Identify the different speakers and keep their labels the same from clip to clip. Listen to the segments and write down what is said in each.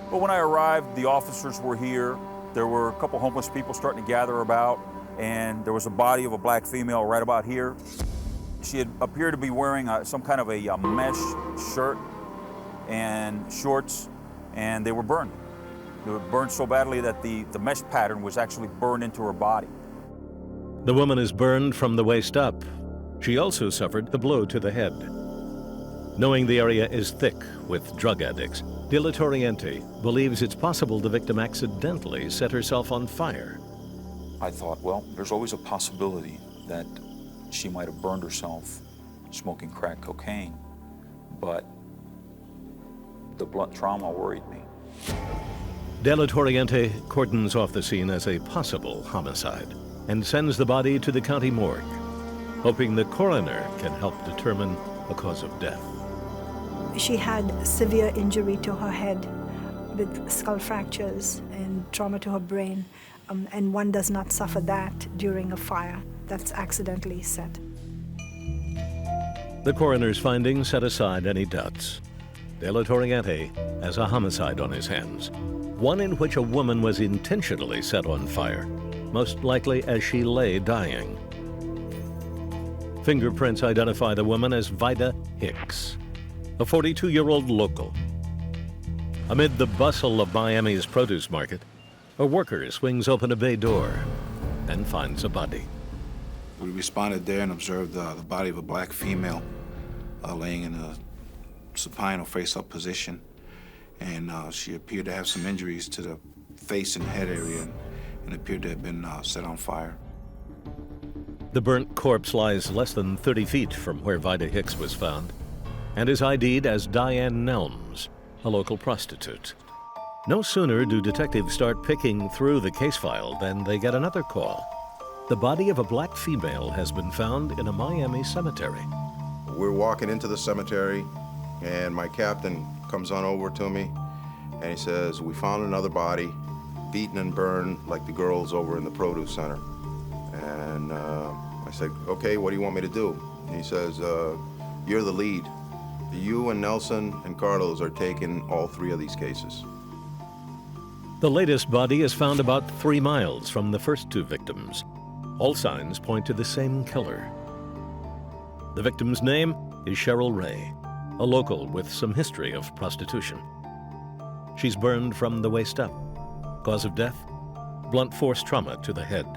Speaker 1: But when I arrived, the officers were here. There were a couple homeless people starting to gather about, and there was a body of a black female right about here. She had appeared to be wearing some kind of a mesh shirt and shorts, and they were burned. They were burned so badly that the mesh pattern was actually burned into her body.
Speaker 2: The woman is burned from the waist up. She also suffered a blow to the head. Knowing the area is thick with drug addicts, De La Torriente believes it's possible the victim accidentally set herself on fire.
Speaker 1: I thought, well, there's always a possibility that she might have burned herself smoking crack cocaine, but the blunt trauma worried me.
Speaker 2: De La Torriente cordons off the scene as a possible homicide and sends the body to the county morgue, hoping the coroner can help determine the cause of death.
Speaker 3: She had severe injury to her head with skull fractures and trauma to her brain, and one does not suffer that during a fire that's accidentally set.
Speaker 2: The coroner's findings set aside any doubts. De La Torriente has a homicide on his hands, one in which a woman was intentionally set on fire, most likely as she lay dying. Fingerprints identify the woman as Vida Hicks, a 42-year-old local. Amid the bustle of Miami's produce market, a worker swings open a bay door and finds a body.
Speaker 4: We responded there and observed the body of a black female laying in a supine or face-up position. And she appeared to have some injuries to the face and head area and appeared to have been set on fire.
Speaker 2: The burnt corpse lies less than 30 feet from where Vida Hicks was found and is ID'd as Diane Nelms, a local prostitute. No sooner do detectives start picking through the case file than they get another call. The body of a black female has been found in a Miami cemetery.
Speaker 5: We're walking into the cemetery, and my captain comes on over to me, and he says, "We found another body, beaten and burned like the girls over in the produce center." And I said, "Okay, what do you want me to do?" And he says, "You're the lead. You and Nelson and Carlos are taking all three of these cases."
Speaker 2: The latest body is found about 3 miles from the first two victims. All signs point to the same killer. The victim's name is Cheryl Ray, a local with some history of prostitution. She's burned from the waist up. Cause of death? Blunt force trauma to the head.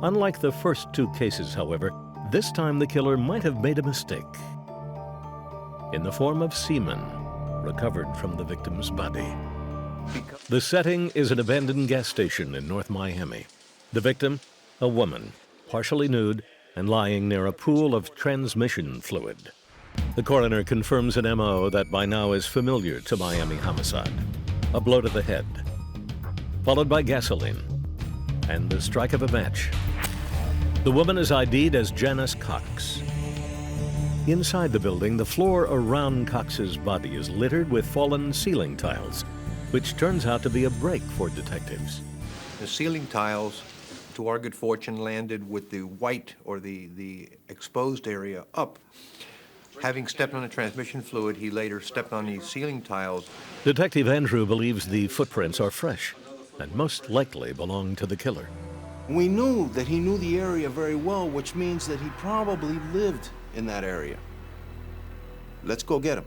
Speaker 2: Unlike the first two cases, however, this time the killer might have made a mistake. In the form of semen recovered from the victim's body. The setting is an abandoned gas station in North Miami. The victim, a woman, partially nude and lying near a pool of transmission fluid. The coroner confirms an MO that by now is familiar to Miami homicide. A blow to the head, followed by gasoline, and the strike of a match. The woman is ID'd as Janice Cox. Inside the building, the floor around Cox's body is littered with fallen ceiling tiles, which turns out to be a break for detectives.
Speaker 6: The ceiling tiles, to our good fortune, landed with the white or the exposed area up. Having stepped on the transmission fluid, he later stepped on these ceiling tiles.
Speaker 2: Detective Andrew believes the footprints are fresh and most likely belong to the killer.
Speaker 5: We knew that he knew the area very well, which means that he probably lived in that area. Let's go get him.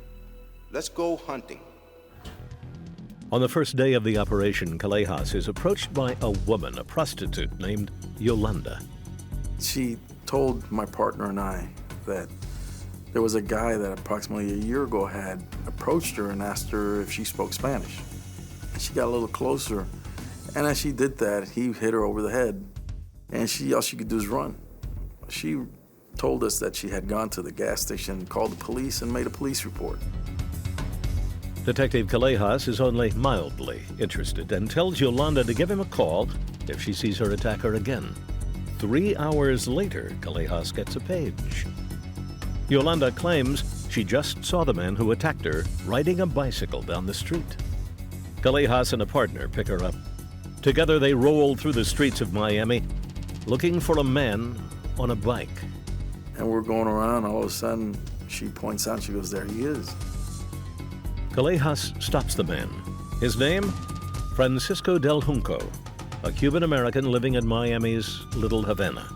Speaker 5: Let's go hunting.
Speaker 2: On the first day of the operation, Callejas is approached by a woman, a prostitute named Yolanda.
Speaker 7: She told my partner and I that there was a guy that approximately a year ago had approached her and asked her if she spoke Spanish. She got a little closer, and as she did that, he hit her over the head, and all she could do is run. She told us that she had gone to the gas station, called the police, and made a police report.
Speaker 2: Detective Callejas is only mildly interested and tells Yolanda to give him a call if she sees her attacker again. 3 hours later, Callejas gets a page. Yolanda claims she just saw the man who attacked her riding a bicycle down the street. Callejas and a partner pick her up. Together they roll through the streets of Miami looking for a man on a bike.
Speaker 7: And we're going around, all of a sudden, she points out, she goes, "There he is."
Speaker 2: Callejas stops the man, His name? Francisco Del Junco, a Cuban-American living in Miami's Little Havana.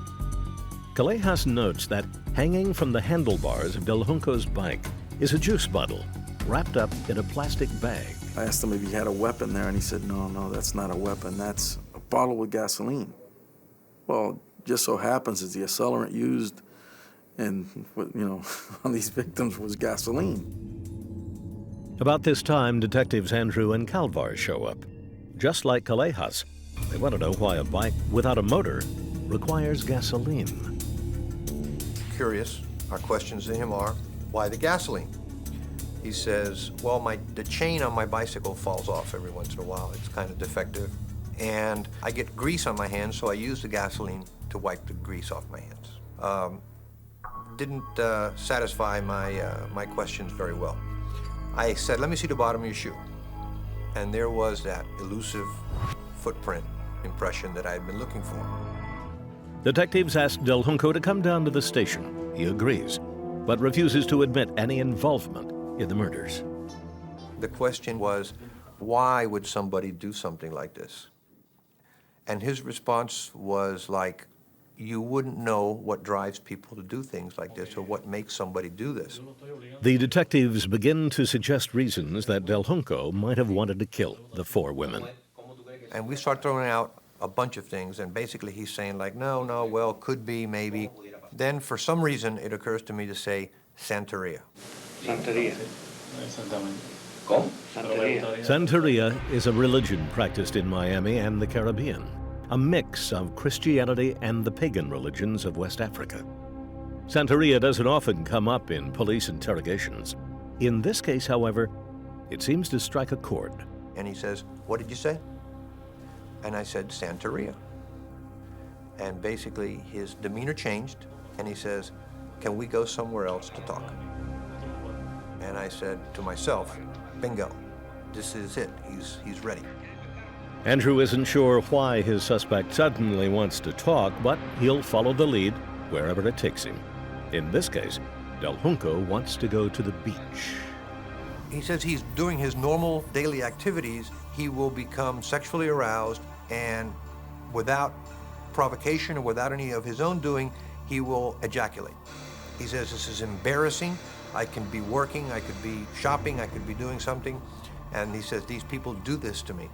Speaker 2: Callejas notes that hanging from the handlebars of Del Junco's bike is a juice bottle wrapped up in a plastic bag.
Speaker 7: I asked him if he had a weapon there, and he said, no, that's not a weapon. That's a bottle with gasoline. Well, just so happens that the accelerant used on these victims was gasoline.
Speaker 2: About this time, detectives Andrew and Calvar show up. Just like Callejas, they want to know why a bike without a motor requires gasoline.
Speaker 6: Curious, our questions to him are, why the gasoline? He says, well, the chain on my bicycle falls off every once in a while. It's kind of defective. And I get grease on my hands, so I use the gasoline to wipe the grease off my hands. Didn't satisfy my questions very well. I said, let me see the bottom of your shoe. And there was that elusive footprint impression that I had been looking for.
Speaker 2: Detectives ask Del Junco to come down to the station. He agrees, but refuses to admit any involvement in the murders.
Speaker 6: The question was, why would somebody do something like this? And his response was like, you wouldn't know what drives people to do things like this or what makes somebody do this.
Speaker 2: The detectives begin to suggest reasons that Del Junco might have wanted to kill the 4 women.
Speaker 6: And we start throwing out a bunch of things, and basically he's saying like, no, well, could be, maybe. Then for some reason it occurs to me to say Santeria.
Speaker 8: Santeria.
Speaker 2: Santeria is a religion practiced in Miami and the Caribbean, a mix of Christianity and the pagan religions of West Africa. Santeria doesn't often come up in police interrogations. In this case, however, it seems to strike a chord.
Speaker 6: And he says, what did you say? And I said, Santeria. And basically his demeanor changed, and he says, can we go somewhere else to talk? And I said to myself, bingo, this is it, he's ready.
Speaker 2: Andrew isn't sure why his suspect suddenly wants to talk, but he'll follow the lead wherever it takes him. In this case, Del Junco wants to go to the beach.
Speaker 6: He says he's doing his normal daily activities, he will become sexually aroused, and without provocation or without any of his own doing, he will ejaculate. He says this is embarrassing. I can be working, I could be shopping, I could be doing something, and he says these people do this to me.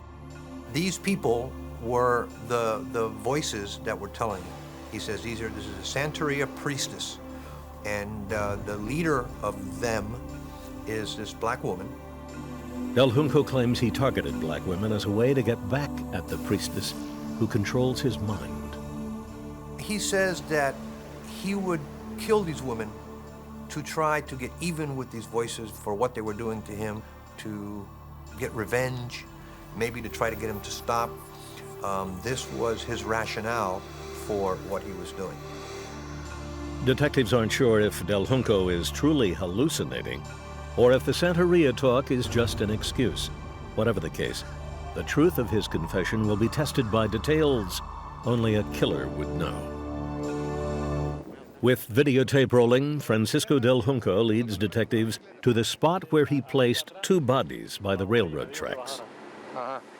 Speaker 6: These people were the voices that were telling him. He says this is a Santeria priestess, and the leader of them is this black woman.
Speaker 2: Del Junco claims he targeted black women as a way to get back at the priestess who controls his mind.
Speaker 6: He says that he would kill these women to try to get even with these voices for what they were doing to him, to get revenge, maybe to try to get him to stop. This was his rationale for what he was doing.
Speaker 2: Detectives aren't sure if Del Junco is truly hallucinating or if the Santeria talk is just an excuse. Whatever the case, the truth of his confession will be tested by details only a killer would know. With videotape rolling, Francisco Del Junco leads detectives to the spot where he placed 2 bodies by the railroad tracks.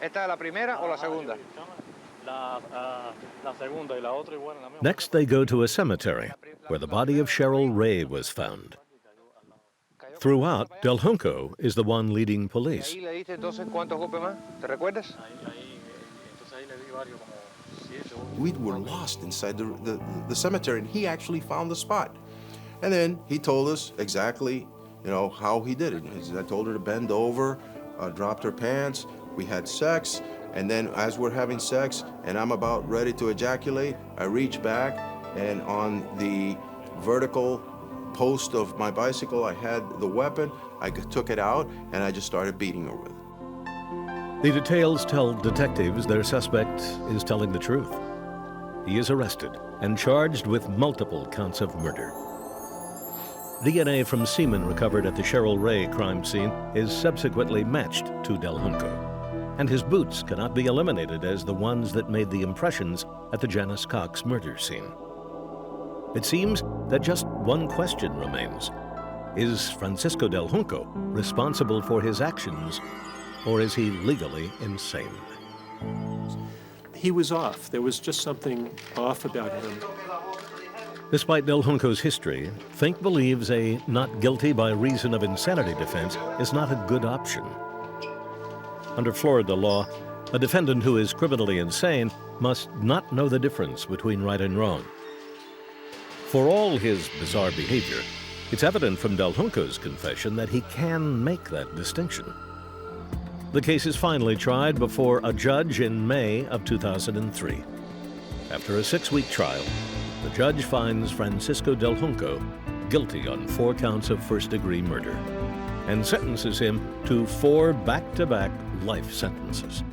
Speaker 8: ¿Esta es la primera o la segunda?
Speaker 2: Next, they go to a cemetery where the body of Cheryl Ray was found. Throughout, Del Junco is the one leading police.
Speaker 5: We were lost inside the cemetery, and he actually found the spot. And then he told us exactly, how he did it. I told her to bend over, dropped her pants, we had sex, and then as we're having sex and I'm about ready to ejaculate, I reach back, and on the vertical post of my bicycle, I had the weapon. I took it out, and I just started beating her with it.
Speaker 2: The details tell detectives their suspect is telling the truth. He is arrested and charged with multiple counts of murder. DNA from semen recovered at the Cheryl Ray crime scene is subsequently matched to Del Junco, and his boots cannot be eliminated as the ones that made the impressions at the Janice Cox murder scene. It seems that just one question remains. Is Francisco Del Junco responsible for his actions or is he legally insane?
Speaker 9: He was off. There was just something off about him.
Speaker 2: Despite Del Junco's history, Fink believes a not guilty by reason of insanity defense is not a good option. Under Florida law, a defendant who is criminally insane must not know the difference between right and wrong. For all his bizarre behavior, it's evident from Del Junco's confession that he can make that distinction. The case is finally tried before a judge in May of 2003. After a 6-week trial, the judge finds Francisco Del Junco guilty on 4 counts of first-degree murder and sentences him to 4 back-to-back life sentences.